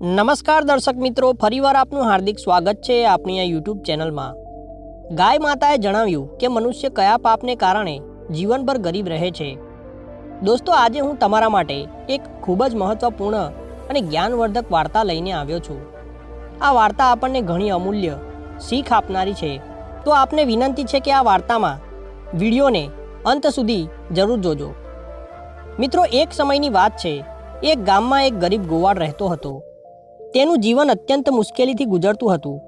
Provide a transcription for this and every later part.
નમસ્કાર દર્શક મિત્રો, ફરીવાર આપનું હાર્દિક સ્વાગત છે આપણી આ યુટ્યુબ ચેનલમાં। ગાય માતાએ જણાવ્યું કે મનુષ્ય કયા પાપને કારણે જીવનભર ગરીબ રહે છે। દોસ્તો, આજે હું તમારા માટે એક ખૂબ જ મહત્વપૂર્ણ અને જ્ઞાનવર્ધક વાર્તા લઈને આવ્યો છું। આ વાર્તા આપણને ઘણી અમૂલ્ય શીખ આપનારી છે, તો આપને વિનંતી છે કે આ વાર્તામાં વિડીયોને અંત સુધી જરૂર જોજો। મિત્રો, એક સમયની વાત છે। એક ગામમાં એક ગરીબ ગોવાળ રહેતો હતો। તેનું જીવન અત્યંત મુશ્કેલીથી ગુજરતું હતું,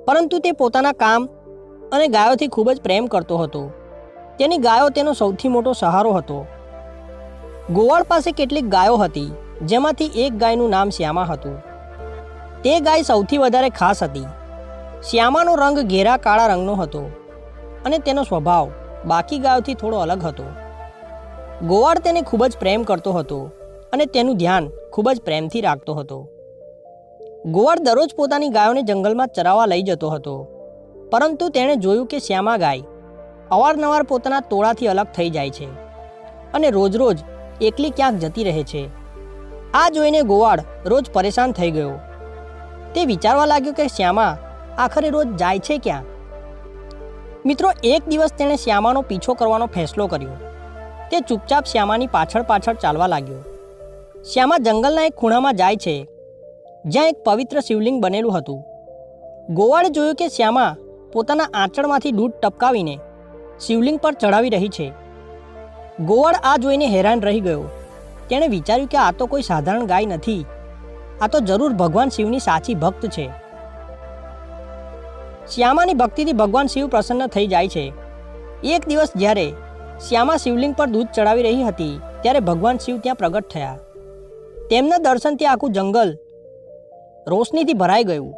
પરંતુ તે પોતાના કામ અને ગાયોથી ખૂબ જ પ્રેમ કરતો હતો। તેની ગાયો તેનો સૌથી મોટો સહારો હતો। ગોવાળ પાસે કેટલીક ગાયો હતી, જેમાંથી એક ગાયનું નામ શ્યામા હતું। તે ગાય સૌથી વધારે ખાસ હતી। શ્યામાનો રંગ ઘેરા કાળા રંગનો હતો અને તેનો સ્વભાવ બાકી ગાયોથી થોડો અલગ હતો। ગોવાળ તેને ખૂબ જ પ્રેમ કરતો હતો અને તેનું ધ્યાન ખૂબ જ પ્રેમથી રાખતો હતો। ગોવાળ દરરોજ પોતાની ગાયોને જંગલમાં ચરાવવા લઈ જતો હતો, પરંતુ તેણે જોયું કે શ્યામા ગાય અવારનવાર પોતાના ટોળાથી અલગ થઈ જાય છે અને રોજ રોજ એકલી ક્યાંક જતી રહે છે। આ જોઈને ગોવાળ રોજ પરેશાન થઈ ગયો। તે વિચારવા લાગ્યો કે શ્યામા આખરે રોજ જાય છે ક્યાં। મિત્રો, એક દિવસ તેણે શ્યામાનો પીછો કરવાનો ફેસલો કર્યો। તે ચૂપચાપ શ્યામાની પાછળ પાછળ ચાલવા લાગ્યો। શ્યામા જંગલના એક ખૂણામાં જાય છે, જ્યાં એક પવિત્ર શિવલિંગ બનેલું હતું। ગોવાળે જોયું કે શ્યામા પોતાના આંચળમાંથી દૂધ ટપકાવીને શિવલિંગ પર ચડાવી રહી છે। ગોવાળ આ જોઈને હેરાન રહી ગયો। તેણે વિચાર્યું કે આ તો કોઈ સાધારણ ગાય નથી, આ તો જરૂર ભગવાન શિવની સાચી ભક્ત છે। શ્યામાની ભક્તિથી ભગવાન શિવ પ્રસન્ન થઈ જાય છે। એક દિવસ જ્યારે શ્યામા શિવલિંગ પર દૂધ ચડાવી રહી હતી, ત્યારે ભગવાન શિવ ત્યાં પ્રગટ થયા। તેમના દર્શનથી આખું જંગલ રોશનીથી ભરાઈ ગયું।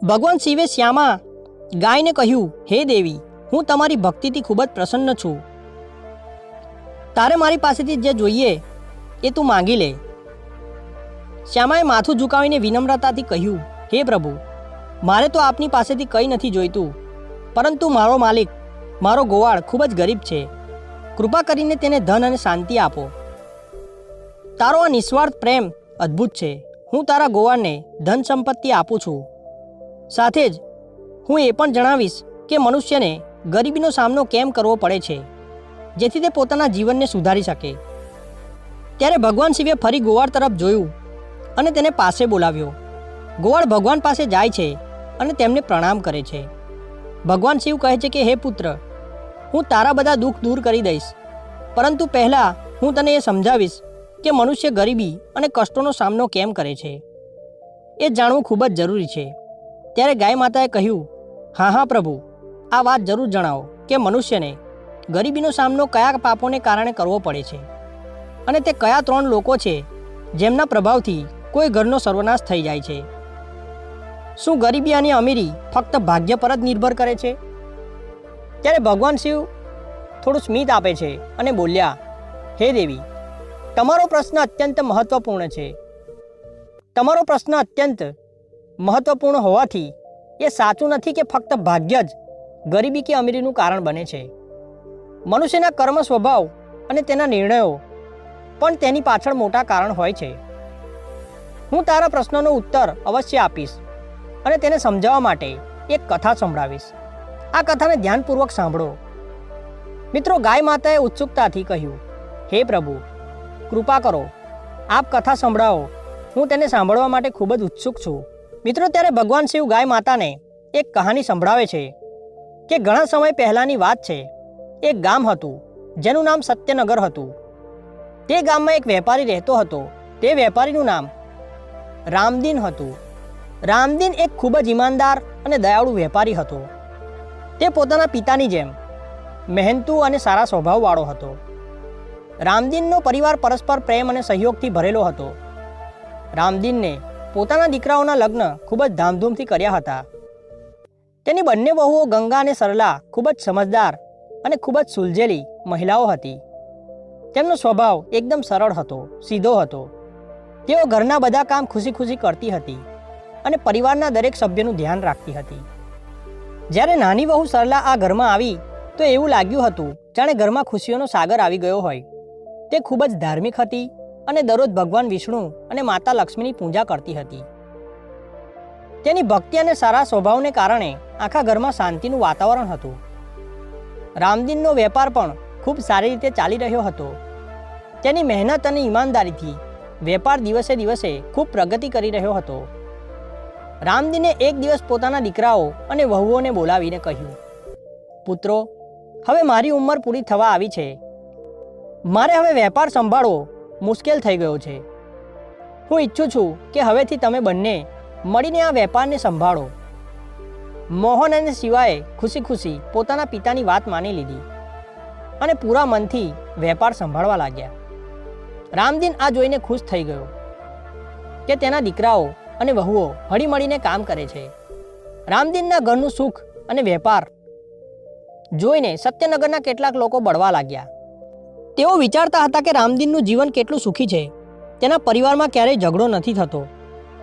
ભગવાન શિવે શ્યામા ગાયને કહ્યું, હે દેવી, હું તમારી ભક્તિથી ખૂબ જ પ્રસન્ન છું। તારે મારી પાસેથી જે જોઈએ એ તું માંગી લે। શ્યામાએ માથું ઝુકાવીને વિનમ્રતાથી કહ્યું, હે પ્રભુ, મારે તો આપની પાસેથી કંઈ નથી જોઈતું, પરંતુ મારો માલિક, મારો ગોવાળ ખૂબ જ ગરીબ છે। કૃપા કરીને તેને ધન અને શાંતિ આપો। તારો આ નિસ્વાર્થ પ્રેમ અદ્ભુત છે। હું તારા ગોવાળને ધન સંપત્તિ આપું છું। સાથે જ હું એ પણ જણાવીશ કે મનુષ્યને ગરીબીનો સામનો કેમ કરવો પડે છે, જેથી તે પોતાના જીવનને સુધારી શકે। ત્યારે ભગવાન શિવે ફરી ગોવાળ તરફ જોયું અને તેને પાસે બોલાવ્યો। ગોવાળ ભગવાન પાસે જાય છે અને તેમને પ્રણામ કરે છે। ભગવાન શિવ કહે છે કે હે પુત્ર, હું તારા બધા દુઃખ દૂર કરી દઈશ, પરંતુ પહેલાં હું તને એ સમજાવીશ કે મનુષ્ય ગરીબી અને કષ્ટોનો સામનો કેમ કરે છે। એ જાણવું ખૂબ જ જરૂરી છે। ત્યારે ગાય માતાએ કહ્યું, હા હા પ્રભુ, આ વાત જરૂર જણાવો કે મનુષ્યને ગરીબીનો સામનો કયા પાપોને કારણે કરવો પડે છે અને તે કયા 3 લોકો છે જેમના પ્રભાવથી કોઈ ઘરનો સર્વનાશ થઈ જાય છે। શું ગરીબી અને અમીરી ફક્ત ભાગ્ય પર જ નિર્ભર કરે છે? ત્યારે ભગવાન શિવ થોડું સ્મિત આપે છે અને બોલ્યા, હે દેવી, તમારો પ્રશ્ન અત્યંત મહત્વપૂર્ણ છે। તમારો પ્રશ્ન અત્યંત મહત્વપૂર્ણ હોવાથી એ સાચું નથી કે ફક્ત ભાગ્ય જ ગરીબી કે અમીરીનું કારણ બને છે। મનુષ્યના કર્મ, સ્વભાવ અને તેના નિર્ણયો પણ તેની પાછળ મોટા કારણ હોય છે। હું તારા પ્રશ્નનો ઉત્તર અવશ્ય આપીશ અને તેને સમજાવવા માટે એક કથા સંભળાવીશ। આ કથાને ધ્યાનપૂર્વક સાંભળો। મિત્રો, ગાય માતાએ ઉત્સુકતાથી કહ્યું, હે પ્રભુ, કૃપા કરો, આપ કથા સંભળાવો। હું તેને સાંભળવા માટે ખૂબ જ ઉત્સુક છું। મિત્રો, ત્યારે ભગવાન શિવ ગાય માતાને એક કહાની સંભળાવે છે કે ઘણા સમય પહેલાંની વાત છે। એક ગામ હતું જેનું નામ સત્યનગર હતું। તે ગામમાં એક વેપારી રહેતો હતો। તે વેપારીનું નામ રામદીન હતું। રામદીન એક ખૂબ જ ઈમાનદાર અને દયાળુ વેપારી હતો। તે પોતાના પિતાની જેમ મહેનતુ અને સારા સ્વભાવવાળો હતો। રામદીનનો પરિવાર પરસ્પર પ્રેમ અને સહયોગથી ભરેલો હતો। રામદીનને પોતાના દીકરાઓના લગ્ન ખૂબ જ ધામધૂમથી કર્યા હતા। તેની બંને વહુઓ ગંગા અને સરલા ખૂબ જ સમજદાર અને ખૂબ જ સુલઝેલી મહિલાઓ હતી। તેમનો સ્વભાવ એકદમ સરળ હતો, સીધો હતો। તેઓ ઘરના બધા કામ ખુશી ખુશી કરતી હતી અને પરિવારના દરેક સભ્યનું ધ્યાન રાખતી હતી। જ્યારે નાની વહુ સરલા આ ઘરમાં આવી તો એવું લાગ્યું હતું જાણે ઘરમાં ખુશીઓનો સાગર આવી ગયો હોય। તે ખૂબ જ ધાર્મિક હતી અને દરરોજ ભગવાન વિષ્ણુ અને માતા લક્ષ્મીની પૂજા કરતી હતી. તેની ભક્તિ અને સારા સ્વભાવને કારણે આખા ઘરમાં શાંતિનું વાતાવરણ હતું. રામદીનનો વેપાર પણ ખૂબ સારી રીતે ચાલી રહ્યો હતો. તેની મહેનત અને ઈમાનદારીથી વેપાર દિવસે દિવસે ખૂબ પ્રગતિ કરી રહ્યો હતો. રામદીને એક દિવસ પોતાના દીકરાઓ અને વહુઓને બોલાવીને કહ્યું, પુત્રો, હવે મારી ઉંમર પૂરી થવા આવી છે. મારે હવે વેપાર સંભાળવો મુશ્કેલ થઈ ગયો છે. હું ઈચ્છું છું કે હવેથી તમે બંને મળીને આ વેપારને સંભાળો. મોહન અને શિવાએ ખુશી ખુશી પોતાના પિતાની વાત માની લીધી અને પૂરા મનથી વેપાર સંભાળવા લાગ્યા. રામદીન આ જોઈને ખુશ થઈ ગયો કે તેના દીકરાઓ અને વહુઓ હળીમળીને કામ કરે છે. રામદીનના ઘરનું સુખ અને વેપાર જોઈને સત્યનગરના કેટલાક લોકો બળવા લાગ્યા. તેઓ વિચારતા હતા કે રામદીનનું જીવન કેટલું સુખી છે. તેના પરિવારમાં ક્યારેય ઝઘડો નથી થતો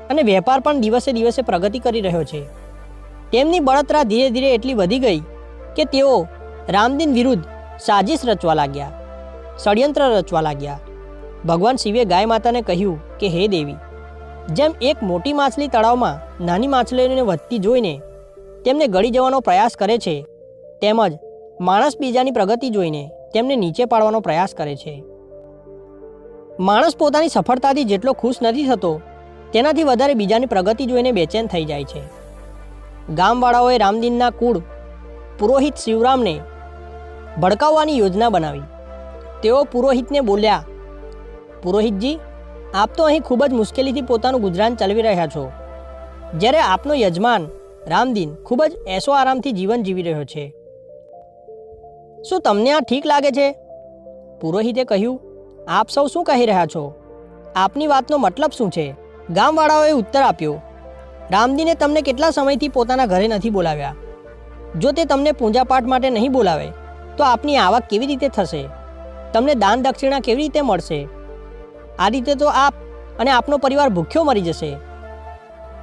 અને વેપાર પણ દિવસે દિવસે પ્રગતિ કરી રહ્યો છે. તેમની બળતરા ધીરે ધીરે એટલી વધી ગઈ કે તેઓ રામદીન વિરુદ્ધ સાજિશ રચવા લાગ્યા, ષડયંત્ર રચવા લાગ્યા. ભગવાન શિવે ગાય માતાને કહ્યું કે હે દેવી, જેમ એક મોટી માછલી તળાવમાં નાની માછલીઓને વધતી જોઈને તેમને ગળી જવાનો પ્રયાસ કરે છે, તેમજ માણસ બીજાની પ્રગતિ જોઈને તેમને નીચે પાડવાનો પ્રયાસ કરે છે. માણસ પોતાની સફળતાથી જેટલો ખુશ નથી થતો, તેનાથી વધારે બીજાની પ્રગતિ જોઈને બેચેન થઈ જાય છે. ગામવાળાઓએ રામદીનના કુળ પુરોહિત શિવરામને ભડકાવવાની યોજના બનાવી. તેઓ પુરોહિતને બોલ્યા, પુરોહિતજી, આપ તો અહીં ખૂબ જ મુશ્કેલીથી પોતાનું ગુજરાન ચલાવી રહ્યા છો, જ્યારે આપનો યજમાન રામદીન ખૂબ જ એસો આરામથી જીવન જીવી રહ્યો છે. શું તમને આ ઠીક લાગે છે? પુરોહિતે કહ્યું, આપ સૌ શું કહી રહ્યા છો? આપની વાતનો મતલબ શું છે? ગામવાળાઓએ ઉત્તર આપ્યો, રામદીને તમને કેટલા સમયથી પોતાના ઘરે નથી બોલાવ્યા. જો તે તમને પૂજાપાઠ માટે નહીં બોલાવે તો આપની આવક કેવી રીતે થશે? તમને દાન દક્ષિણા કેવી રીતે મળશે? આ રીતે તો આપ અને આપનો પરિવાર ભૂખ્યો મરી જશે.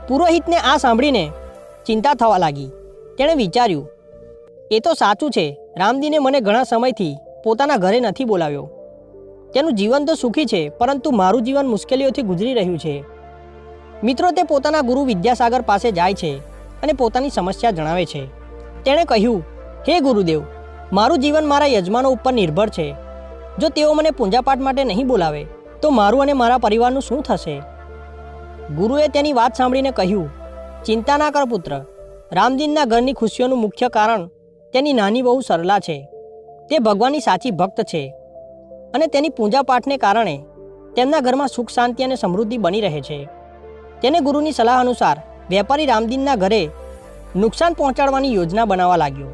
પુરોહિતને આ સાંભળીને ચિંતા થવા લાગી. તેણે વિચાર્યું, એ તો સાચું છે, રામદીને મને ઘણા સમયથી પોતાના ઘરે નથી બોલાવ્યો. તેનું જીવન તો સુખી છે, પરંતુ મારું જીવન મુશ્કેલીઓથી ગુજરી રહ્યું છે. મિત્રો, તે પોતાના ગુરુ વિદ્યાસાગર પાસે જાય છે અને પોતાની સમસ્યા જણાવે છે. તેણે કહ્યું, હે ગુરુદેવ, મારું જીવન મારા યજમાનો ઉપર નિર્ભર છે. જો તેઓ મને પૂજાપાઠ માટે નહીં બોલાવે તો મારું અને મારા પરિવારનું શું થશે? ગુરુએ તેની વાત સાંભળીને કહ્યું, ચિંતા ના કર પુત્ર, રામદીનના ઘરની ખુશીઓનું મુખ્ય કારણ તેની નાની વહુ સરલા છે. તે ભગવાનની સાચી ભક્ત છે અને તેની પૂજાપાઠને કારણે તેમના ઘરમાં સુખ શાંતિ અને સમૃદ્ધિ બની રહે છે. તેને ગુરુની સલાહ અનુસાર વેપારી રામદીનના ઘરે નુકસાન પહોંચાડવાની યોજના બનાવવા લાગ્યો.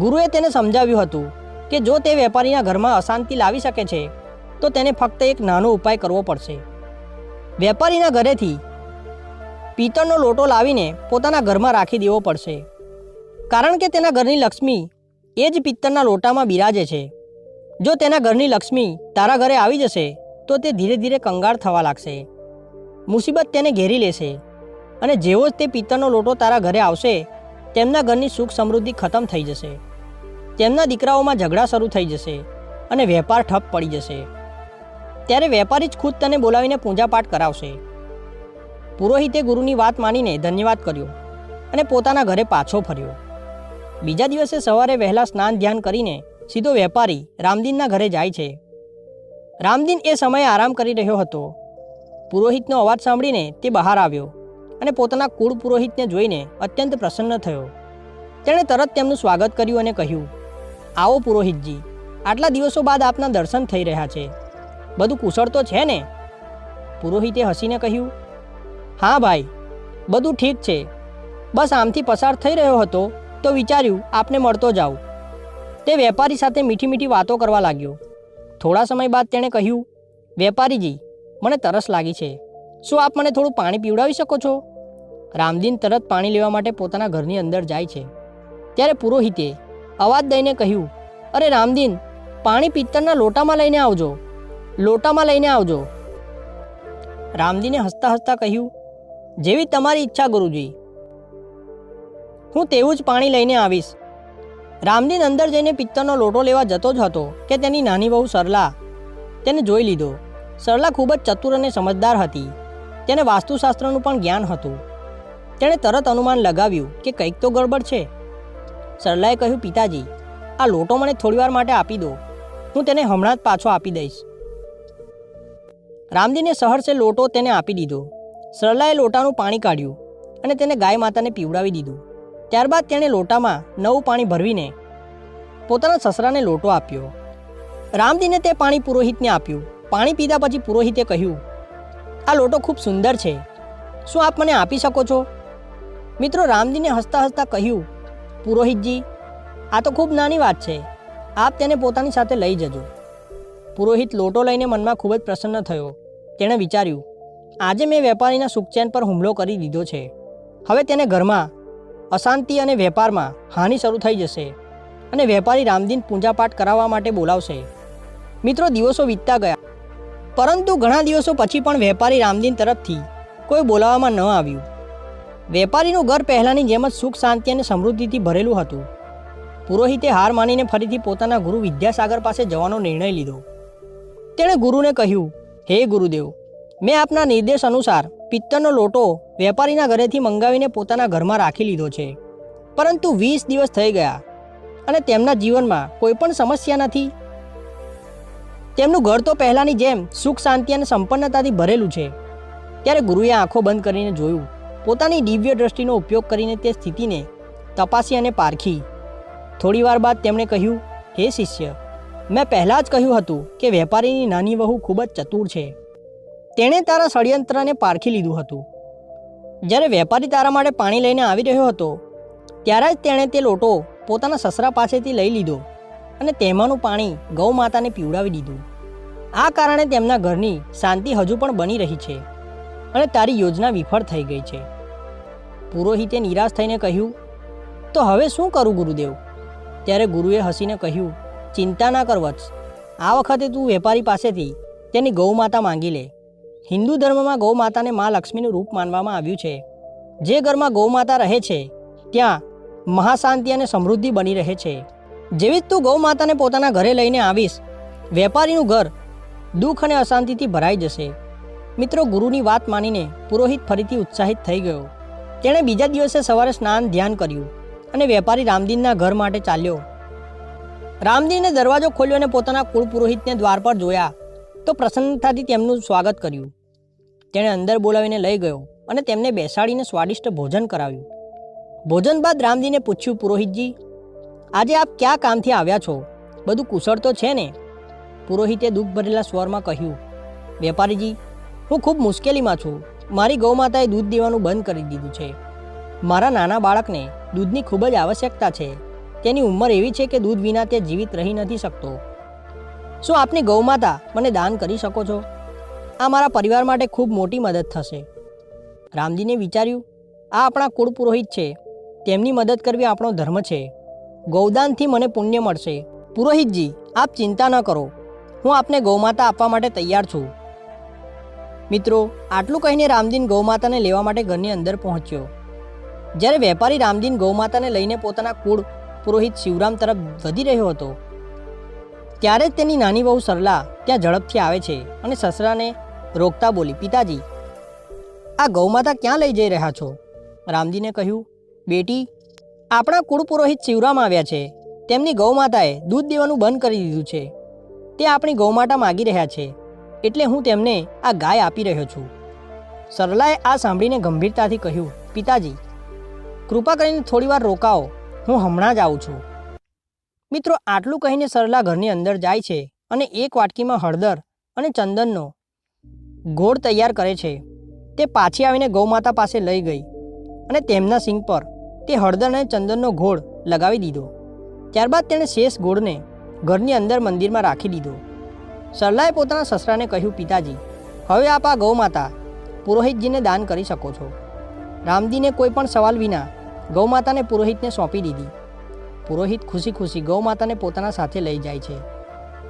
ગુરુએ તેને સમજાવ્યું હતું કે જો તે વેપારીના ઘરમાં અશાંતિ લાવી શકે છે તો તેને ફક્ત એક નાનો ઉપાય કરવો પડશે. વેપારીના ઘરેથી પિત્તળનો લોટો લાવીને પોતાના ઘરમાં રાખી દેવો પડશે, કારણ કે તેના ઘરની લક્ષ્મી એ જ પિત્તળના લોટામાં બિરાજે છે. જો તેના ઘરની લક્ષ્મી તારા ઘરે આવી જશે તો તે ધીરે ધીરે કંગાળ થવા લાગશે, મુસીબત તેને ઘેરી લેશે અને જેવો જ તે પિત્તળનો લોટો તારા ઘરે આવશે, તેમના ઘરની સુખ સમૃદ્ધિ ખતમ થઈ જશે. તેમના દીકરાઓમાં ઝઘડા શરૂ થઈ જશે અને વેપાર ઠપ પડી જશે. ત્યારે વેપારી જ ખુદ તને બોલાવીને પૂજાપાઠ કરાવશે. પુરોહિતે ગુરુની વાત માનીને ધન્યવાદ કર્યો અને પોતાના ઘરે પાછો ફર્યો. બીજા દિવસે સવારે વહેલા સ્નાન ધ્યાન કરીને સીધો વેપારી રામદીનના ઘરે જાય છે. રામદીન એ સમયે આરામ કરી રહ્યો હતો. પુરોહિતનો અવાજ સાંભળીને તે બહાર આવ્યો અને પોતાના કુળ પુરોહિતને જોઈને અત્યંત પ્રસન્ન થયો. તેણે તરત તેમનું સ્વાગત કર્યું અને કહ્યું, આવો પુરોહિતજી, આટલા દિવસો બાદ આપના દર્શન થઈ રહ્યા છે. બધું કુશળ તો છે ને? પુરોહિતે હસીને કહ્યું, હા ભાઈ, બધું ઠીક છે. બસ આમથી પસાર થઈ રહ્યો હતો તો વિચાર્યું આપને મળતો જાઉં. તે વેપારી સાથે મીઠી મીઠી વાતો કરવા લાગ્યો. થોડા સમય બાદ તેણે કહ્યું, વેપારીજી, મને તરસ લાગી છે. શું આપ મને થોડું પાણી પીવડાવી શકો છો? રામદીન તરત પાણી લેવા માટે પોતાના ઘરની અંદર જાય છે. ત્યારે પુરોહિતે અવાજ દઈને કહ્યું, અરે રામદીન, પાણી પિત્તળના લોટામાં લઈને આવજો, લોટામાં લઈને આવજો. રામદીને હસતા હસતા કહ્યું, જેવી તમારી ઈચ્છા ગુરુજી, હું તેવું જ પાણી લઈને આવીશ. રામદીન અંદર જઈને પિત્તળનો લોટો લેવા જતો જ હતો કે તેની નાની વહુ સરલા તેને જોઈ લીધો. સરલા ખૂબ જ ચતુર અને સમજદાર હતી. તેને વાસ્તુશાસ્ત્રનું પણ જ્ઞાન હતું. તેણે તરત અનુમાન લગાવ્યું કે કંઈક તો ગડબડ છે. સરલાએ કહ્યું, પિતાજી, આ લોટો મને થોડીવાર માટે આપી દો. હું તેને હમણાં જ પાછો આપી દઈશ. રામદીને સહર્ષે લોટો તેને આપી દીધો. સરલાએ લોટાનું પાણી કાઢ્યું અને તેને ગાય માતાને પીવડાવી દીધું. ત્યારબાદ તેણે લોટામાં નવું પાણી ભરવીને પોતાના સસરાને લોટો આપ્યો. રામદીને તે પાણી પુરોહિતને આપ્યું. પાણી પીધા પછી પુરોહિતે કહ્યું, આ લોટો ખૂબ સુંદર છે. શું આપ મને આપી શકો છો? મિત્રો, રામદીને હસતા હસતા કહ્યું, પુરોહિતજી, આ તો ખૂબ નાની વાત છે. આપ તેને પોતાની સાથે લઈ જજો. પુરોહિત લોટો લઈને મનમાં ખૂબ જ પ્રસન્ન થયો. તેણે વિચાર્યું, આજે મેં વેપારીના સુખચેન પર હુમલો કરી દીધો છે. હવે તેને ઘરમાં અશાંતિ અને વેપારમાં હાનિ શરૂ થઈ જશે અને વેપારી રામદીન પૂજાપાઠ કરાવવા માટે બોલાવશે. મિત્રો, દિવસો વીતતા ગયા, પરંતુ ઘણા દિવસો પછી પણ વેપારી રામદીન તરફથી કોઈ બોલાવવામાં ન આવ્યું. વેપારીનું ઘર પહેલાંની જેમ જ સુખ, શાંતિ અને સમૃદ્ધિથી ભરેલું હતું. પુરોહિતે હાર માનીને ફરીથી પોતાના ગુરુ વિદ્યાસાગર પાસે જવાનો નિર્ણય લીધો. તેણે ગુરુને કહ્યું, હે ગુરુદેવ, મેં આપના નિર્દેશ અનુસાર પિત્તળનો લોટો વેપારીના ઘરેથી મંગાવીને પોતાના ઘરમાં રાખી લીધો છે. પરંતુ 20 દિવસ થઈ ગયા અને તેમના જીવનમાં કોઈ પણ સમસ્યા નથી. તેમનું ઘર તો પહેલાંની જેમ સુખ, શાંતિ અને સંપન્નતાથી ભરેલું છે. ત્યારે ગુરુએ આંખો બંધ કરીને જોયું. પોતાની દિવ્ય દ્રષ્ટિનો ઉપયોગ કરીને તે સ્થિતિને તપાસી અને પારખી. થોડીવાર બાદ તેમણે કહ્યું, હે શિષ્ય, મેં પહેલાં જ કહ્યું હતું કે વેપારીની નાની વહુ ખૂબ જ ચતુર છે. તેણે તારા ષડયંત્રને પારખી લીધું હતું. જ્યારે વેપારી તારા માટે પાણી લઈને આવી રહ્યો હતો ત્યારે જ તેણે તે લોટો પોતાના સસરા પાસેથી લઈ લીધો અને તેમાંનું પાણી ગૌ માતાને પીવડાવી દીધું. આ કારણે તેમના ઘરની શાંતિ હજુ પણ બની રહી છે અને તારી યોજના વિફળ થઈ ગઈ છે. પુરોહિતે નિરાશ થઈને કહ્યું, તો હવે શું કરું ગુરુદેવ? ત્યારે ગુરુએ હસીને કહ્યું, ચિંતા ના કર વત્સ. આ વખતે તું વેપારી પાસેથી તેની ગૌ માતા માંગી લે. હિન્દુ ધર્મમાં ગૌ માતાને મા લક્ષ્મીનું રૂપ માનવામાં આવ્યું છે. જે ઘરમાં ગૌ માતા રહે છે ત્યાં મહાશાંતિ અને સમૃદ્ધિ બની રહે છે. જેવી જ તું ગૌ માતાને પોતાના ઘરે લઈને આવીશ, વેપારીનું ઘર દુઃખ અને અશાંતિથી ભરાઈ જશે. મિત્રો, ગુરુની વાત માનીને પુરોહિત ફરીથી ઉત્સાહિત થઈ ગયો. તેણે બીજા દિવસે સવારે સ્નાન ધ્યાન કર્યું અને વેપારી રામદીનના ઘર માટે ચાલ્યો. રામદીને દરવાજો ખોલ્યો અને પોતાના કુળ પુરોહિતને દ્વાર પર જોયા તો પ્રસન્નતાથી તેમનું સ્વાગત કર્યું. તેણે અંદર બોલાવીને લઈ ગયો અને તેમને બેસાડીને સ્વાદિષ્ટ ભોજન કરાવ્યું. ભોજન બાદ રામદીને પૂછ્યું, પુરોહિતજી, આજે આપ કયા કામથી આવ્યા છો? બધું કુશળ તો છે ને? પુરોહિતે દુઃખ ભરેલા સ્વરમાં કહ્યું, વેપારીજી, હું ખૂબ મુશ્કેલીમાં છું. મારી ગૌ માતાએ દૂધ દેવાનું બંધ કરી દીધું છે. મારા નાના બાળકને દૂધની ખૂબ જ આવશ્યકતા છે. તેની ઉંમર એવી છે કે દૂધ વિના તે જીવિત રહી નથી શકતો. શું આપની ગૌ માતા મને દાન કરી શકો છો? આ મારા પરિવાર માટે ખૂબ મોટી મદદ થશે. રામદીને વિચાર્યું, આ આપણા કુળ પુરોહિત છે. તેમની મદદ કરવી આપણો ધર્મ છે. ગૌદાનથી મને પુણ્ય મળશે. પુરોહિતજી, આપ ચિંતા ન કરો. હું આપને ગૌમાતા આપવા માટે તૈયાર છું. મિત્રો, આટલું કહીને રામદીન ગૌમાતાને લેવા માટે ઘરની અંદર પહોંચ્યો. જ્યારે વેપારી રામદીન ગૌમાતાને લઈને પોતાના કુળ પુરોહિત શિવરામ તરફ વધી રહ્યો હતો ત્યારે જ તેની નાની વહુ સરલા ત્યાં ઝડપથી આવે છે અને સસરાને રોકતા બોલી, પિતાજી, આ ગૌમાતા ક્યાં લઈ જઈ રહ્યા છો? રામદીને કહ્યું, બેટી, આપણા કુળ પુરોહિત શિવરામ આવ્યા છે. તેમની ગૌમાતાએ દૂધ દેવાનું બંધ કરી દીધું છે. તે આપણી ગૌમાતા માગી રહ્યા છે, એટલે હું તેમને આ ગાય આપી રહ્યો છું. સરલાએ આ સાંભળીને ગંભીરતાથી કહ્યું, પિતાજી, કૃપા કરીને થોડીવાર રોકાઓ. હું હમણાં જ આવું છું. મિત્રો, આટલું કહીને સરલા ઘરની અંદર જાય છે અને એક વાટકીમાં હળદર અને ચંદનનો ગોળ તૈયાર કરે છે. તે પાછી આવીને ગૌમાતા પાસે લઈ ગઈ અને તેમના સિંગ પર તે હળદર અને ચંદનનો ગોળ લગાવી દીધો. ત્યારબાદ તેણે શેષ ગોળને ઘરની અંદર મંદિરમાં રાખી દીધો. સરલાએ પોતાના સસરાને કહ્યું, પિતાજી, હવે આપ આ ગૌમાતા પુરોહિતજીને દાન કરી શકો છો. રામદીને કોઈ પણ સવાલ વિના ગૌમાતાને પુરોહિતને સોંપી દીધી. પુરોહિત ખુશી ખુશી ગૌમાતાને પોતાના સાથે લઈ જાય છે.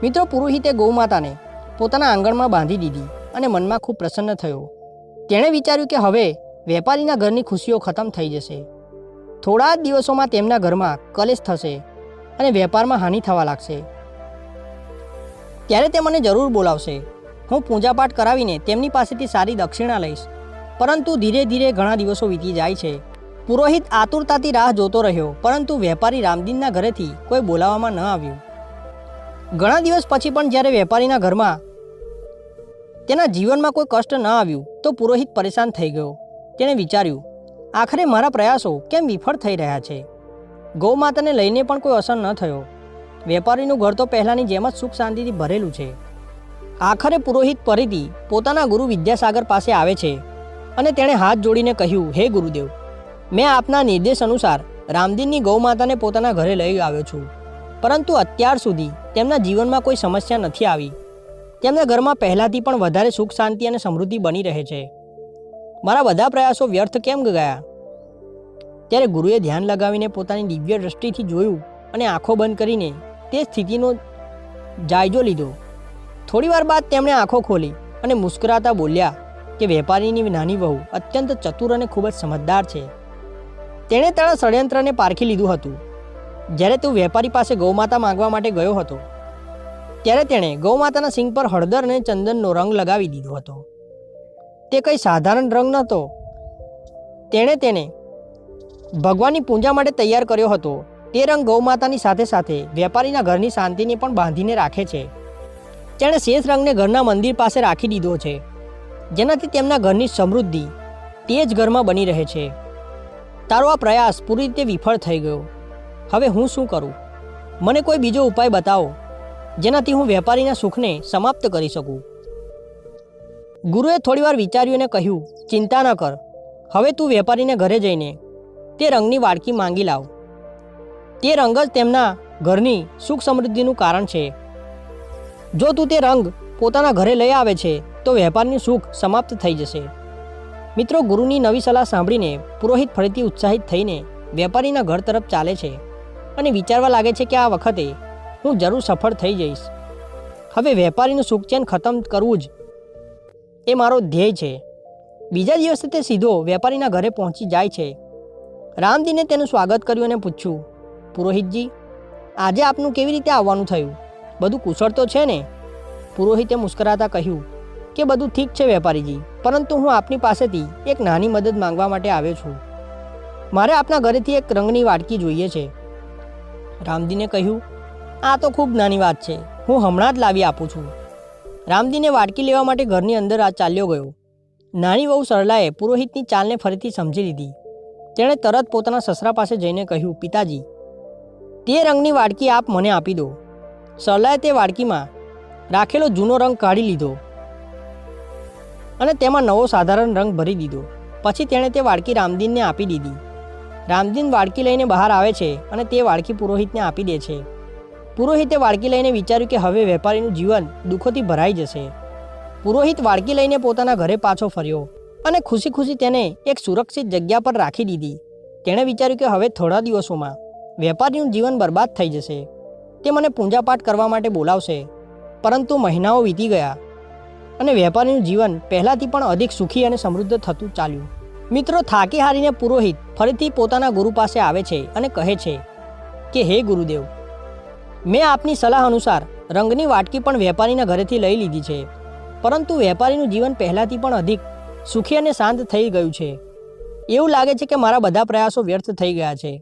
મિત્રો, પુરોહિતે ગૌમાતાને પોતાના આંગણમાં બાંધી દીધી અને મનમાં ખૂબ પ્રસન્ન થયો. તેણે વિચાર્યું કે હવે વેપારીના ઘરની ખુશીઓ ખતમ થઈ જશે. થોડા જ દિવસોમાં તેમના ઘરમાં કલેશ થશે અને વેપારમાં હાનિ થવા લાગશે. ત્યારે તે મને જરૂર બોલાવશે હું પૂજાપાઠ કરાવીને તેમની પાસેથી સારી દક્ષિણા લઈશ. પરંતુ ધીરે ધીરે ઘણા દિવસો વીતી જાય છે. પુરોહિત આતુરતાથી રાહ જોતો રહ્યો, પરંતુ વેપારી રામદીનના ઘરેથી કોઈ બોલાવવામાં ન આવ્યું. ઘણા દિવસ પછી પણ જ્યારે વેપારીના ઘરમાં તેના જીવનમાં કોઈ કષ્ટ ન આવ્યું તો પુરોહિત પરેશાન થઈ ગયો. તેણે વિચાર્યું, આખરે મારા પ્રયાસો કેમ વિફળ થઈ રહ્યા છે? ગૌમાતાને લઈને પણ કોઈ અસર ન થયો. વેપારીનું ઘર તો પહેલાંની જેમ જ સુખ શાંતિથી ભરેલું છે. આખરે પુરોહિત ફરીથી પોતાના ગુરુ વિદ્યાસાગર પાસે આવે છે અને તેણે હાથ જોડીને કહ્યું, હે ગુરુદેવ, મેં આપના નિર્દેશ અનુસાર રામદીનની ગૌમાતાને પોતાના ઘરે લઈ આવ્યો છું, પરંતુ અત્યાર સુધી તેમના જીવનમાં કોઈ સમસ્યા નથી આવી. તેમના ઘરમાં પહેલાંથી પણ વધારે સુખ શાંતિ અને સમૃદ્ધિ બની રહે છે. મારા બધા પ્રયાસો વ્યર્થ કેમ ગયા? ત્યારે ગુરુએ ધ્યાન લગાવીને પોતાની દિવ્ય દ્રષ્ટિથી જોયું અને આંખો બંધ કરીને તે સ્થિતિનો જાયજો લીધો. થોડીવાર બાદ તેમણે આંખો ખોલી અને મુસ્કરાતા બોલ્યા કે વેપારીની નાની વહુ અત્યંત ચતુર અને ખૂબ જ સમજદાર છે. તેણે તારા ષડયંત્રને પારખી લીધું હતું. જ્યારે તું વેપારી પાસે ગૌમાતા માંગવા માટે ગયો હતો ત્યારે તેણે ગૌમાતાના સિંગ પર હળદર અને ચંદનનો રંગ લગાવી દીધો હતો. તે કંઈ સાધારણ રંગ નહોતો. તેણે તેને ભગવાનની પૂજા માટે તૈયાર કર્યો હતો. તે રંગ ગૌમાતાની સાથે સાથે વેપારીના ઘરની શાંતિને પણ બાંધીને રાખે છે. તેણે શેષ રંગને ઘરના મંદિર પાસે રાખી દીધો છે, જેનાથી તેમના ઘરની સમૃદ્ધિ તે જ ઘરમાં બની રહે છે. તારો આ પ્રયાસ પૂરી રીતે વિફળ થઈ ગયો. હવે હું શું કરું? મને કોઈ બીજો ઉપાય બતાવો જેનાથી હું વેપારીના સુખને સમાપ્ત કરી શકું. ગુરુએ થોડીવાર વિચાર્યું અને કહ્યું, ચિંતા ન કર. હવે તું વેપારીને ઘરે જઈને તે રંગની વાડકી માંગી લાવ. તે રંગ જ તેમના ઘરની સુખ સમૃદ્ધિનું કારણ છે. જો તું તે રંગ પોતાના ઘરે લઈ આવે છે તો વેપારનું સુખ સમાપ્ત થઈ જશે. મિત્રો, ગુરુની નવી સલાહ સાંભળીને પુરોહિત ફરીથી ઉત્સાહિત થઈને વેપારીના ઘર તરફ ચાલે છે અને વિચારવા લાગે છે કે આ વખતે હું જરૂર સફળ થઈ જઈશ. હવે વેપારીનું સુખ ચેન ખતમ કરવું જ એ મારો ધ્યેય છે. બીજા દિવસે તે સીધો વેપારીના ઘરે પહોંચી જાય છે. રામદીને તેનું સ્વાગત કર્યું અને પૂછ્યું, પુરોહિતજી, આજે આપનું કેવી રીતે આવવાનું થયું? બધું કુશળ તો છે ને? પુરોહિતે મુસ્કરાતા કહ્યું કે બધું ઠીક છે વેપારીજી, પરંતુ હું આપની પાસેથી એક નાની મદદ માંગવા માટે આવ્યો છું. મારે આપના ઘરેથી એક રંગની વાડકી જોઈએ છે. રામદીને કહ્યું, આ તો ખૂબ નાની વાત છે, હું હમણાં જ લાવી આપું છું. રામદીને વાડકી લેવા માટે ઘરની અંદર ચાલ્યો ગયો. નાની વહુ સરલાએ પુરોહિતની ચાલને ફરીથી સમજી લીધી. તેણે તરત પોતાના સસરા પાસે જઈને કહ્યું, પિતાજી, તે રંગની વાડકી આપ મને આપી દો. સરલાએ તે વાડકીમાં રાખેલો જૂનો રંગ કાઢી લીધો અને તેમાં નવો સાધારણ રંગ ભરી દીધો. પછી તેણે તે વાડકી રામદીનને આપી દીધી. રામદીન વાડકી લઈને બહાર આવે છે અને તે વાડકી પુરોહિતને આપી દે છે. પુરોહિતે વાડકી લઈને વિચાર્યું કે હવે વેપારીનું જીવન દુઃખોથી ભરાઈ જશે. પુરોહિત વાડકી લઈને પોતાના ઘરે પાછો ફર્યો અને ખુશી ખુશી તેને એક સુરક્ષિત જગ્યા પર રાખી દીધી. તેણે વિચાર્યું કે હવે થોડા દિવસોમાં વેપારીનું જીવન બરબાદ થઈ જશે. તે મને પૂજાપાઠ કરવા માટે બોલાવશે. પરંતુ મહિનાઓ વીતી ગયા અને વેપારીનું જીવન પહેલાંથી પણ અધિક સુખી અને સમૃદ્ધ થતું ચાલ્યું. મિત્રો, થાકી હારીને પુરોહિત ફરીથી પોતાના ગુરુ પાસે આવે છે અને કહે છે કે હે ગુરુદેવ, મેં આપની સલાહ અનુસાર રંગની વાટકી પણ વેપારીના ઘરેથી લઈ લીધી છે, પરંતુ વેપારીનું જીવન પહેલાંથી પણ અધિક સુખી અને શાંત થઈ ગયું છે. એવું લાગે છે કે મારા બધા પ્રયાસો વ્યર્થ થઈ ગયા છે.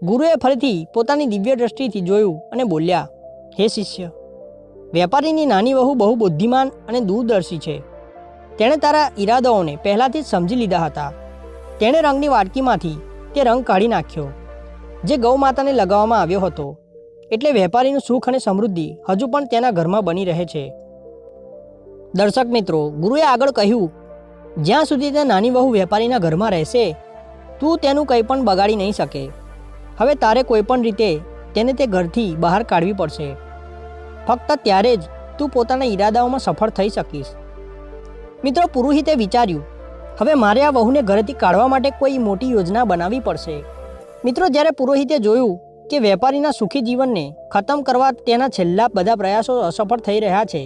ગુરુએ ફરીથી પોતાની દિવ્ય દ્રષ્ટિથી જોયું અને બોલ્યા, હે શિષ્ય, વેપારીની નાની વહુ બહુ બુદ્ધિમાન અને દૂરદર્શી છે. તેણે તારા ઈરાદાઓને પહેલાંથી જ સમજી લીધા હતા. તેણે રંગની વાટકીમાંથી તે રંગ કાઢી નાખ્યો જે ગૌ માતાને લગાવવામાં આવ્યો હતો. એટલે વેપારીનું સુખ અને સમૃદ્ધિ હજુ પણ તેના ઘરમાં બની રહે છે. દર્શક મિત્રો, ગુરુએ આગળ કહ્યું, જ્યાં સુધી તે નાની વહુ વેપારીના ઘરમાં રહેશે તું તેનું કંઈ પણ બગાડી નહીં શકે. હવે તારે કોઈ પણ રીતે તેને તે ઘરથી બહાર કાઢવી પડશે. ફક્ત ત્યારે જ તું પોતાના ઈરાદાઓમાં સફળ થઈ શકીશ. મિત્રો, પુરોહિતે વિચાર્યું, હવે મારે આ વહુને ઘરેથી કાઢવા માટે કોઈ મોટી યોજના બનાવવી પડશે. મિત્રો, જ્યારે પુરોહિતે જોયું કે વેપારીના સુખી જીવનને ખતમ કરવા તેના છેલ્લા બધા પ્રયાસો અસફળ થઈ રહ્યા છે,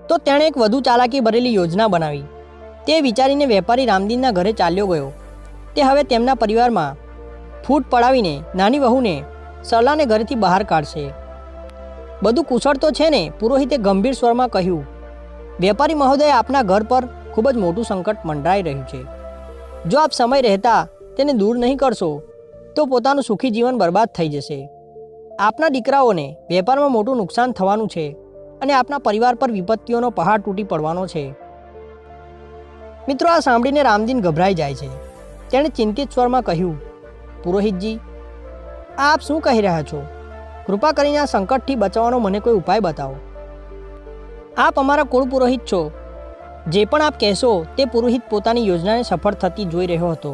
તો તેણે એક વધુ ચાલાકી ભરેલી યોજના બનાવી. તે વિચારીને વેપારી રામદીનના ઘરે ચાલ્યો ગયો. તે હવે તેમના પરિવારમાં ફૂટ પડાવીને નાની વહુને સરલાને ઘરેથી બહાર કાઢશે. બધું કુશળ તો છે ને? પુરોહિતે ગંભીર સ્વરમાં કહ્યું. વેપારી મહોદય, આપના ઘર પર ખૂબ જ મોટું સંકટ મંડરાઈ રહ્યું છે. જો આપ સમય રહેતા તેને દૂર નહીં કરશો તો પોતાનું સુખી જીવન બરબાદ થઈ જશે. આપના દીકરાઓને વેપારમાં મોટું નુકસાન થવાનું છે અને આપના પરિવાર પર વિપત્તિઓનો પહાડ તૂટી પડવાનો છે. મિત્રો, આ સાંભળીને રામદીન ગભરાઈ જાય છે. તેણે ચિંતિત સ્વરમાં કહ્યું, પુરોહિતજી, આપ શું કહી રહ્યા છો? કૃપા કરીને આ સંકટથી બચવાનો મને કોઈ ઉપાય બતાવો. આપ અમારા કુળ પુરોહિત છો. જે પણ આપ કહેશો તે પુરોહિત પોતાની યોજનાને સફળ થતી જોઈ રહ્યો હતો.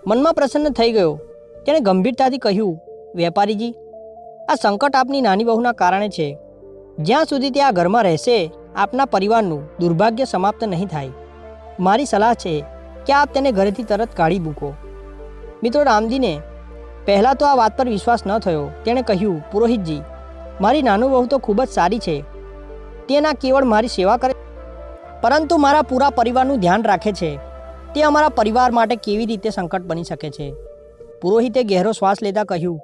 મનમાં પ્રસન્ન થઈ ગયો. તેણે ગંભીરતાથી કહ્યું, વેપારીજી, આ સંકટ આપની નાની બહુના કારણે છે. જ્યાં સુધી તે આ ઘરમાં રહેશે આપના પરિવારનું દુર્ભાગ્ય સમાપ્ત નહીં થાય. મારી સલાહ છે કે આપ તેને ઘરેથી તરત કાઢી મૂકો. મિત્રો, રામદીને પહેલાં તો આ વાત પર વિશ્વાસ ન થયો. તેણે કહ્યું, પુરોહિતજી, મારી નાનું બહુ તો ખૂબ જ સારી છે. તે ના કેવળ મારી સેવા કરે પરંતુ મારા પૂરા પરિવારનું ધ્યાન રાખે છે. તે અમારા પરિવાર માટે કેવી રીતે સંકટ બની શકે છે? પુરોહિતે ગહેરો શ્વાસ લેતા કહ્યું,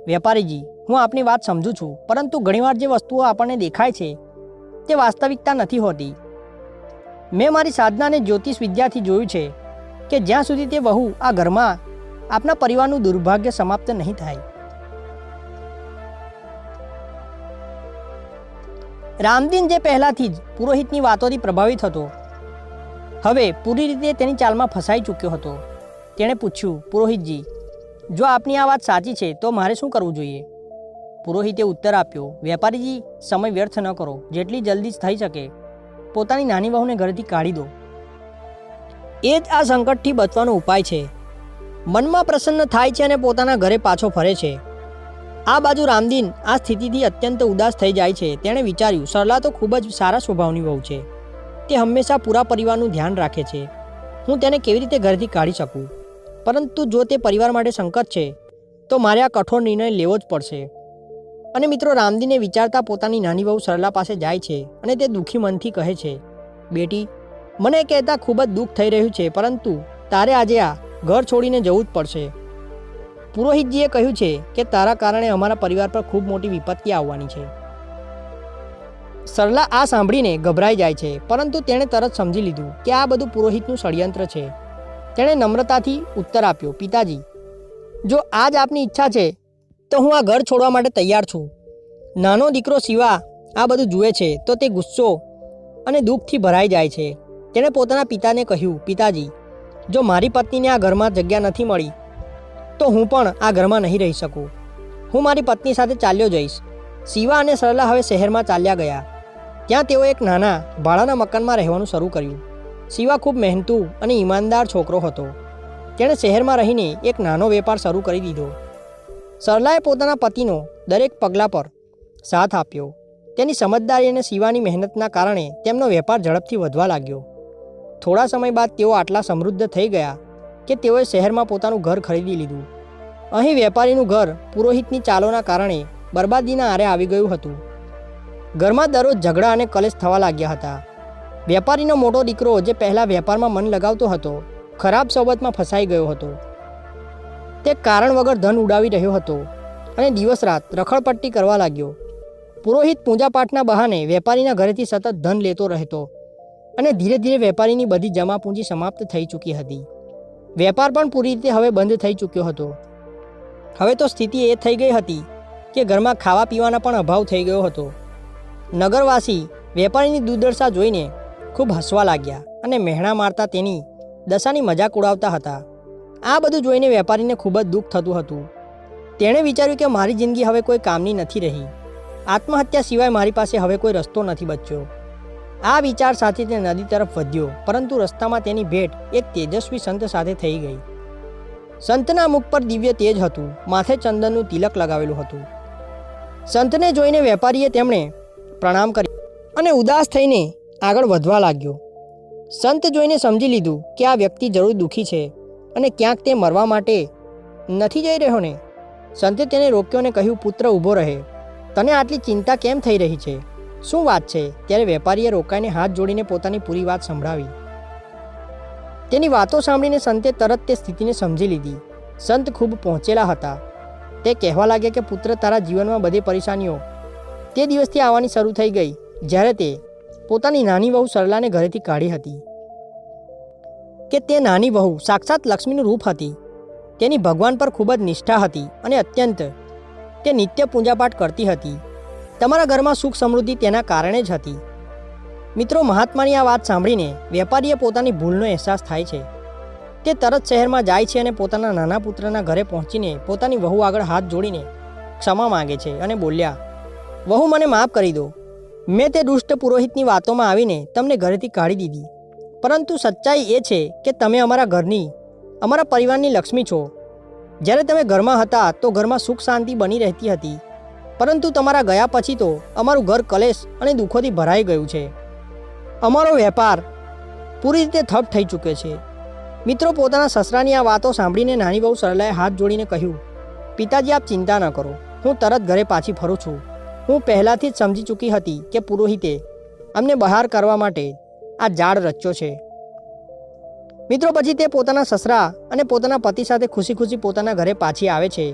વેપારીજી, હું આપની વાત સમજું છું, પરંતુ ઘણીવાર જે વસ્તુઓ આપણને દેખાય છે તે વાસ્તવિકતા નથી હોતી. મેં મારી સાધનાને જ્યોતિષ વિદ્યાથી જોયું છે કે જ્યાં સુધી તે વહુ આ ઘરમાં આપના પરિવારનું દુર્ભાગ્ય સમાપ્ત નહીં થાય. રામદીન, જે પહેલાંથી જ પુરોહિતની વાતોથી પ્રભાવિત હતો, હવે પૂરી રીતે તેની ચાલમાં ફસાઈ ચૂક્યો હતો. તેણે પૂછ્યું, પુરોહિતજી, જો આપની આ વાત સાચી છે તો મારે શું કરવું જોઈએ? પુરોહિતે ઉત્તર આપ્યો, વેપારીજી, સમય વ્યર્થ ન કરો. જેટલી જલ્દી થઈ શકે પોતાની નાની બહુને ઘરેથી કાઢી દો. એ જ આ સંકટથી બચવાનો ઉપાય છે. મનમાં પ્રસન્ન થાય છે અને પોતાના ઘરે પાછો ફરે છે. આ બાજુ રામદીન આ સ્થિતિથી અત્યંત ઉદાસ થઈ જાય છે. તેણે વિચાર્યું, સરલા તો ખૂબ જ સારા સ્વભાવની વહુ છે. તે હંમેશા પૂરા પરિવારનું ધ્યાન રાખે છે. હું તેને કેવી રીતે ઘરેથી કાઢી શકું? પરંતુ જો તે પરિવાર માટે સંકટ છે તો મારે આ કઠોર નિર્ણય લેવો જ પડશે. અને મિત્રો, રામદીને વિચારતા પોતાની નાની બહુ સરલા પાસે જાય છે અને તે દુઃખી મનથી કહે છે, બેટી, મને કહેતા ખૂબ જ દુઃખ થઈ રહ્યું છે, પરંતુ તારે આજે આ ઘર છોડીને જવું જ પડશે. પુરોહિતજીએ કહ્યું છે કે તારા કારણે અમારા પરિવાર પર ખૂબ મોટી વિપત્તિ આવવાની છે. સરલા આ સાંભળીને ગભરાઈ જાય છે, પરંતુ તેણે તરત સમજી લીધું કે આ બધું પુરોહિતનું ષડયંત્ર છે. તેણે નમ્રતાથી ઉત્તર આપ્યો, પિતાજી, જો આજ આપની ઈચ્છા છે તો હું આ ઘર છોડવા માટે તૈયાર છું. નાનો દીકરો શિવા આ બધું જુએ છે તો તે ગુસ્સો અને દુઃખથી ભરાઈ જાય છે. તેણે પોતાના પિતાને કહ્યું, પિતાજી, જો મારી પત્નીને આ ઘરમાં જગ્યા નથી મળી તો હું પણ આ ઘરમાં નહીં રહી શકું. હું મારી પત્ની સાથે ચાલ્યો જઈશ. શિવા અને સરલા હવે શહેરમાં ચાલ્યા ગયા. ત્યાં તેઓ એક નાના ભાડાના મકાનમાં રહેવાનું શરૂ કર્યું. શિવા ખૂબ મહેનતુ અને ઈમાનદાર છોકરો હતો. તેણે શહેરમાં રહીને એક નાનો વેપાર શરૂ કરી દીધો. સરલાએ પોતાના પતિનો દરેક પગલા પર સાથ આપ્યો. તેની સમજદારી અને શિવાની મહેનતના કારણે તેમનો વેપાર ઝડપથી વધવા લાગ્યો. થોડા સમય બાદ તેઓ આટલા સમૃદ્ધ થઈ ગયા કે તેઓએ શહેરમાં પોતાનું ઘર ખરીદી લીધું. અહીં વેપારીનું ઘર પુરોહિતની ચાલોના કારણે બરબાદીના આરે આવી ગયું હતું. ઘરમાં દરરોજ ઝઘડા અને કલેશ થવા લાગ્યા હતા. વેપારીનો મોટો દીકરો, જે પહેલાં વેપારમાં મન લગાવતો હતો, ખરાબ સોબતમાં ફસાઈ ગયો હતો. તે કારણ વગર ધન ઉડાવી રહ્યો હતો અને દિવસ રાત રખડપટ્ટી કરવા લાગ્યો. પુરોહિત પૂજાપાઠના બહાને વેપારીના ઘરેથી સતત ધન લેતો રહેતો અને ધીરે ધીરે વેપારીની બધી જમા પૂંજી સમાપ્ત થઈ ચૂકી હતી. વેપાર પણ પૂરી રીતે હવે બંધ થઈ ચૂક્યો હતો. હવે તો સ્થિતિ એ થઈ ગઈ હતી કે ઘરમાં ખાવા પીવાના પણ અભાવ થઈ ગયો હતો. નગરવાસી વેપારીની દુર્દશા જોઈને ખૂબ હસવા લાગ્યા અને મહેણા મારતા તેની દશાની મજાક ઉડાવતા હતા. આ બધું જોઈને વેપારીને ખૂબ જ દુઃખ થતું હતું. તેણે વિચાર્યું કે મારી જિંદગી હવે કોઈ કામની નથી રહી. આત્મહત્યા સિવાય મારી પાસે હવે કોઈ રસ્તો નથી બચ્યો. આ વિચાર સાથે તે નદી તરફ વધ્યો, પરંતુ રસ્તામાં તેની ભેટ એક તેજસ્વી સંત સાથે થઈ ગઈ. સંતના મુખ પર દિવ્ય તેજ હતું, માથે ચંદનનું તિલક લગાવેલું હતું. સંતને જોઈને વેપારીએ તેમણે પ્રણામ કર્યા અને ઉદાસ થઈને આગળ વધવા લાગ્યો. સંત જોઈને સમજી લીધું કે આ વ્યક્તિ જરૂર દુઃખી છે અને ક્યાંક તે મરવા માટે નથી જઈ રહ્યો ને. સંતે તેને રોક્યો અને કહ્યું, પુત્ર, ઊભો રહે. તને આટલી ચિંતા કેમ થઈ રહી છે? શું વાત છે? ત્યારે વેપારીએ રોકાઈને હાથ જોડીને પોતાની પૂરી વાત સંભળાવી. તેની વાતો સાંભળીને સંતે તરત તે સ્થિતિને સમજી લીધી. સંત ખૂબ પહોંચેલા હતા. તે કહેવા લાગ્યા કે પુત્ર, તારા જીવનમાં બધી પરેશાનીઓ તે દિવસથી આવવાની શરૂ થઈ ગઈ જ્યારે તે પોતાની નાની વહુ સરલાને ઘરેથી કાઢી હતી કે તે નાની વહુ સાક્ષાત લક્ષ્મીનું રૂપ હતી. તેની ભગવાન પર ખૂબ જ નિષ્ઠા હતી અને અત્યંત તે નિત્ય પૂજાપાઠ કરતી હતી. તમારા ઘરમાં સુખ સમૃદ્ધિ તેના કારણે જ હતી. મિત્રો, મહાત્માની આ વાત સાંભળીને વેપારીએ પોતાની ભૂલનો અહેસાસ થાય છે. તે તરત શહેરમાં જાય છે અને પોતાના નાના પુત્રના ઘરે પહોંચીને પોતાની વહુ આગળ હાથ જોડીને ક્ષમા માગે છે અને બોલ્યા, વહુ, મને માફ કરી દો. મેં તે દુષ્ટ પુરોહિતની વાતોમાં આવીને તમને ઘરેથી કાઢી દીધી. પરંતુ સચ્ચાઈ એ છે કે તમે અમારા ઘરની, અમારા પરિવારની લક્ષ્મી છો. જ્યારે તમે ઘરમાં હતા તો ઘરમાં સુખ શાંતિ બની રહેતી હતી, પરંતુ તમારા ગયા પછી તો અમારું ઘર કલેશ અને દુઃખોથી ભરાઈ ગયું છે. અમારો વેપાર પૂરી રીતે ઠપ થઈ ચૂક્યો છે. મિત્રો, પોતાના સસરાની આ વાતો સાંભળીને નાની વહુ સરલાએ હાથ જોડીને કહ્યું, પિતાજી, આપ ચિંતા ન કરો, હું તરત ઘરે પાછી ફરું છું. હું પહેલાંથી જ સમજી ચૂકી હતી કે પુરોહિતે અમને બહાર કરવા માટે આ જાળ રચ્યો છે. મિત્રો, પછી તે પોતાના સસરા અને પોતાના પતિ સાથે ખુશી ખુશી પોતાના ઘરે પાછી આવે છે.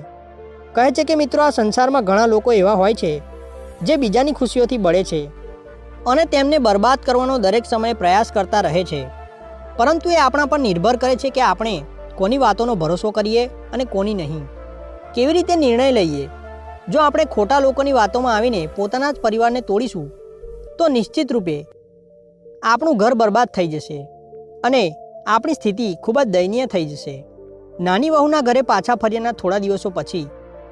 કહે છે કે મિત્રો, આ સંસારમાં ઘણા લોકો એવા હોય છે જે બીજાની ખુશીઓથી બળે છે અને તેમને બરબાદ કરવાનો દરેક સમયે પ્રયાસ કરતા રહે છે. પરંતુ એ આપણા પર નિર્ભર કરે છે કે આપણે કોની વાતોનો ભરોસો કરીએ અને કોની નહીં. કેવી રીતે નિર્ણય લઈએ. જો આપણે ખોટા લોકોની વાતોમાં આવીને પોતાના જ પરિવારને તોડીશું તો નિશ્ચિત રૂપે આપણું ઘર બરબાદ થઈ જશે અને આપણી સ્થિતિ ખૂબ જ દયનીય થઈ જશે. નાની વહુના ઘરે પાછા ફર્યાના થોડા દિવસો પછી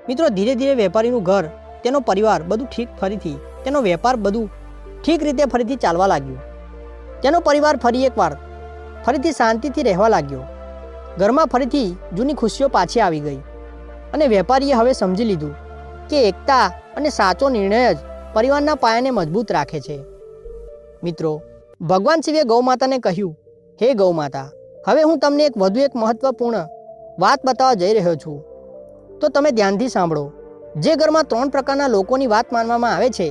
મિત્રો, ધીરે ધીરે વેપારીનું ઘર, તેનો પરિવાર બધું તેનો વેપાર બધું ઠીક રીતે ફરીથી ચાલવા લાગ્યું. તેનો પરિવાર ફરીથી શાંતિથી રહેવા લાગ્યો. ઘરમાં ફરીથી જૂની ખુશીઓ પાછી આવી ગઈ અને વેપારીએ હવે સમજી લીધું કે એકતા અને સાચો નિર્ણય જ પરિવારના પાયાને મજબૂત રાખે છે. મિત્રો, ભગવાન શિવે ગૌ માતાને કહ્યું, હે ગૌ માતા, હવે હું તમને વધુ એક મહત્વપૂર્ણ વાત બતાવવા જઈ રહ્યો છું, તો તમે ધ્યાનથી સાંભળો. જે ઘરમાં 3 પ્રકારના લોકોની વાત માનવામાં આવે છે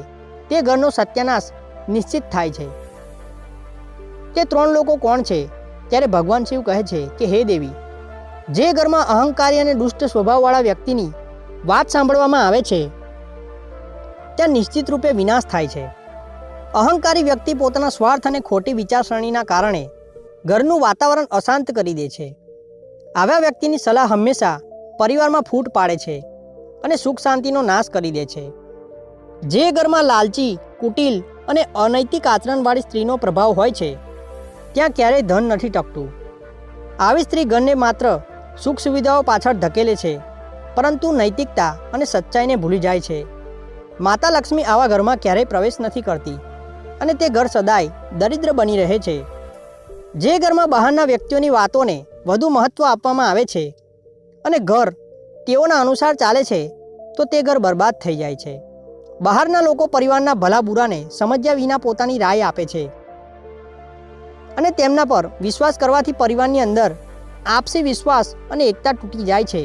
તે ઘરનો સત્યાનાશ નિશ્ચિત થાય છે. તે 3 લોકો કોણ છે? ત્યારે ભગવાન શિવ કહે છે કે હે દેવી, જે ઘરમાં અહંકારી અને દુષ્ટ સ્વભાવવાળા વ્યક્તિની વાત સાંભળવામાં આવે છે ત્યાં નિશ્ચિત રૂપે વિનાશ થાય છે. અહંકારી વ્યક્તિ પોતાના સ્વાર્થ અને ખોટી વિચારસરણીના કારણે ઘરનું વાતાવરણ અશાંત કરી દે છે. આવા વ્યક્તિની સલાહ હંમેશા પરિવારમાં ફૂટ પાડે છે અને સુખ શાંતિનો નાશ કરી દે છે. જે ઘરમાં લાલચી, કુટિલ અને અનૈતિક આચરણવાળી સ્ત્રીનો પ્રભાવ હોય છે ત્યાં ક્યારેય ધન નથી ટકતું. આવી સ્ત્રી ઘરને માત્ર સુખ સુવિધાઓ પાછળ ધકેલે છે, પરંતુ નૈતિકતા અને સચ્ચાઈને ભૂલી જાય છે. માતા લક્ષ્મી આવા ઘરમાં ક્યારેય પ્રવેશ નથી કરતી અને તે ઘર સદાય દરિદ્ર બની રહે છે. જે ઘરમાં બહારના વ્યક્તિઓની વાતોને વધુ મહત્ત્વ આપવામાં આવે છે અને ઘર તેઓના અનુસાર ચાલે છે તો તે ઘર બરબાદ થઈ જાય છે. બહારના લોકો પરિવારના ભલા બુરાને સમજ્યા વિના પોતાની રાય આપે છે અને તેમના પર વિશ્વાસ કરવાથી પરિવારની અંદર આપસી વિશ્વાસ અને એકતા તૂટી જાય છે.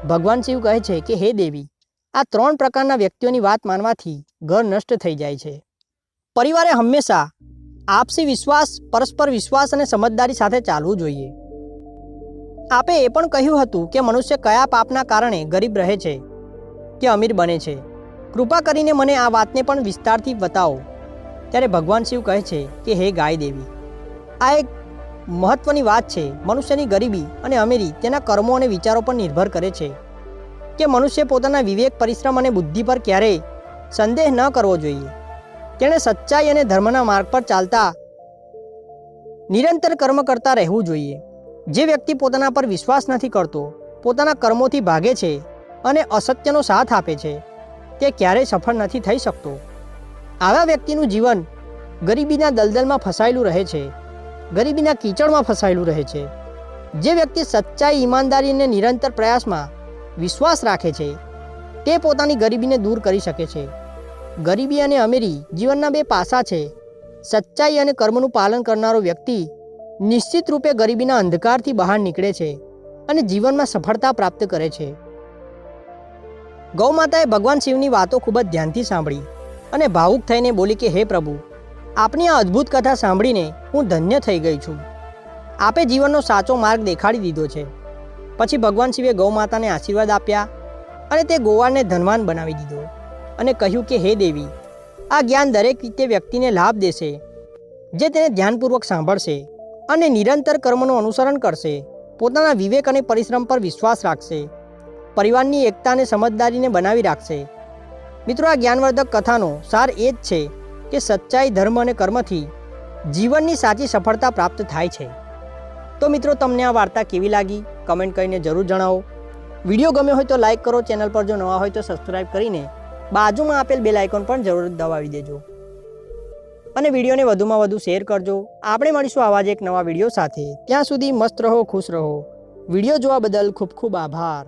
ભગવાન શિવ કહે છે કે હે દેવી, આ 3 પ્રકારના વ્યક્તિઓની વાત માનવાથી ઘર નષ્ટ થઈ જાય છે. પરિવારે હંમેશા આપસી વિશ્વાસ, પરસ્પર વિશ્વાસ અને સમજદારી સાથે ચાલવું જોઈએ. આપે એ પણ કહ્યું હતું કે મનુષ્ય કયા પાપના કારણે ગરીબ રહે છે કે અમીર બને છે. કૃપા કરીને મને આ વાતને પણ વિસ્તારથી બતાવો. ત્યારે ભગવાન શિવ કહે છે કે હે ગાય દેવી, આ એક મહત્ત્વની વાત છે. મનુષ્યની ગરીબી અને અમીરી તેના કર્મો અને વિચારો પર નિર્ભર કરે છે કે મનુષ્ય પોતાના વિવેક, પરિશ્રમ અને બુદ્ધિ પર ક્યારેય સંદેહ ન કરવો જોઈએ. તેણે સચ્ચાઈ અને ધર્મના માર્ગ પર ચાલતા નિરંતર કર્મ કરતા રહેવું જોઈએ. જે વ્યક્તિ પોતાના પર વિશ્વાસ નથી કરતો, પોતાના કર્મોથી ભાગે છે અને અસત્યનો સાથ આપે છે, તે ક્યારેય સફળ નથી થઈ શકતો. આવા વ્યક્તિનું જીવન ગરીબીના દલદલમાં ફસાયેલું રહે છે, ગરીબીના કીચડમાં ફસાયેલું રહે છે. જે વ્યક્તિ સચ્ચાઈ, ઈમાનદારી અને નિરંતર પ્રયાસમાં વિશ્વાસ રાખે છે તે પોતાની ગરીબીને દૂર કરી શકે છે. ગરીબી અને અમીરી જીવનના 2 પાસા છે. સચ્ચાઈ અને કર્મનું પાલન કરનારો વ્યક્તિ નિશ્ચિત રૂપે ગરીબીના અંધકારથી બહાર નીકળે છે અને જીવનમાં સફળતા પ્રાપ્ત કરે છે. ગૌ માતાએ ભગવાન શિવની વાતો ખૂબ જ ધ્યાનથી સાંભળી અને ભાવુક થઈને બોલી કે હે પ્રભુ, આપની આ અદ્ભુત કથા સાંભળીને હું ધન્ય થઈ ગઈ છું. આપે જીવનનો સાચો માર્ગ દેખાડી દીધો છે. પછી ભગવાન શિવે ગૌ માતાને આશીર્વાદ આપ્યા અને તે ગોવાળને ધનવાન બનાવી દીધો અને કહ્યું કે હે દેવી, આ જ્ઞાન દરેક રીતે વ્યક્તિને લાભ દેશે, જે તેને ધ્યાનપૂર્વક સાંભળશે અને નિરંતર કર્મનું અનુસરણ કરશે, પોતાના વિવેક અને પરિશ્રમ પર વિશ્વાસ રાખશે, પરિવારની એકતા અને સમજદારીને બનાવી રાખશે. મિત્રો, આ જ્ઞાનવર્ધક કથાનો સાર એ જ છે કે સચ્ચાઈ, ધર્મ અને કર્મથી જીવનની સાચી સફળતા પ્રાપ્ત થાય છે. તો મિત્રો, તમને આ વાર્તા કેવી લાગી કમેન્ટ કરીને જરૂર જણાવો. વિડીયો ગમ્યો હોય તો લાઇક કરો, ચેનલ પર જો નવા હોય તો સબસ્ક્રાઈબ કરીને બાજુમાં આપેલ બેલ આઇકોન પણ જરૂર દબાવી દેજો અને વિડીયોને વધુમાં વધુ શેર કરજો. આપણે મળીશું આવા જ એક નવા વિડીયો સાથે. ત્યાં સુધી મસ્ત રહો, ખુશ રહો. વિડીયો જોવા બદલ ખૂબ ખૂબ આભાર.